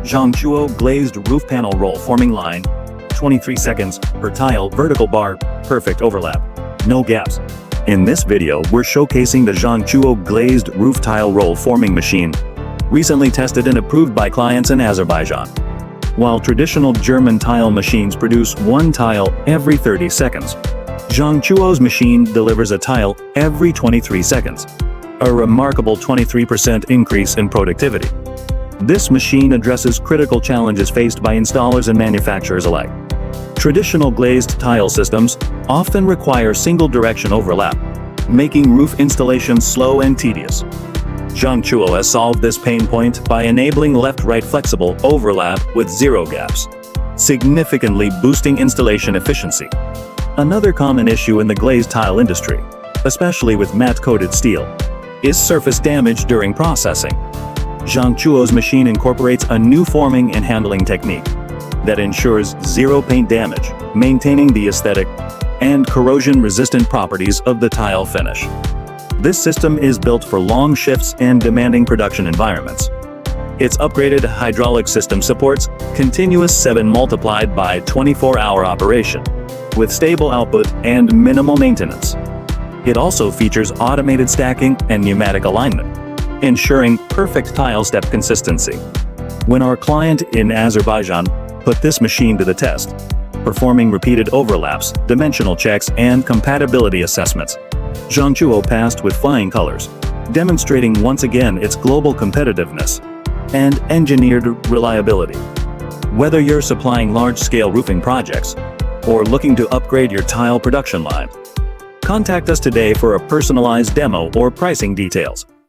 Zhongtuo glazed roof panel roll forming line, 23 seconds per tile, vertical bar, perfect overlap, no gaps. In this video, we're showcasing the Zhongtuo glazed roof tile roll forming machine, recently tested and approved by clients in Azerbaijan. While traditional German tile machines produce one tile every 30 seconds, Zhongtuo's machine delivers a tile every 23 seconds, a remarkable 23% increase in productivity. This machine addresses critical challenges faced by installers and manufacturers alike. Traditional glazed tile systems often require single-direction overlap, making roof installation slow and tedious. Zhongtuo has solved this pain point by enabling left-right flexible overlap with zero gaps, significantly boosting installation efficiency. Another common issue in the glazed tile industry, especially with matte-coated steel, is surface damage during processing. Zhongtuo's machine incorporates a new forming and handling technique that ensures zero paint damage, maintaining the aesthetic and corrosion-resistant properties of the tile finish. This system is built for long shifts and demanding production environments. Its upgraded hydraulic system supports continuous 7 multiplied by 24-hour operation, with stable output and minimal maintenance. It also features automated stacking and pneumatic alignment, ensuring perfect tile step consistency. When our client in Azerbaijan put this machine to the test, performing repeated overlaps, dimensional checks, and compatibility assessments, Zhongtuo passed with flying colors, demonstrating once again its global competitiveness and engineered reliability. Whether you're supplying large-scale roofing projects or looking to upgrade your tile production line, contact us today for a personalized demo or pricing details.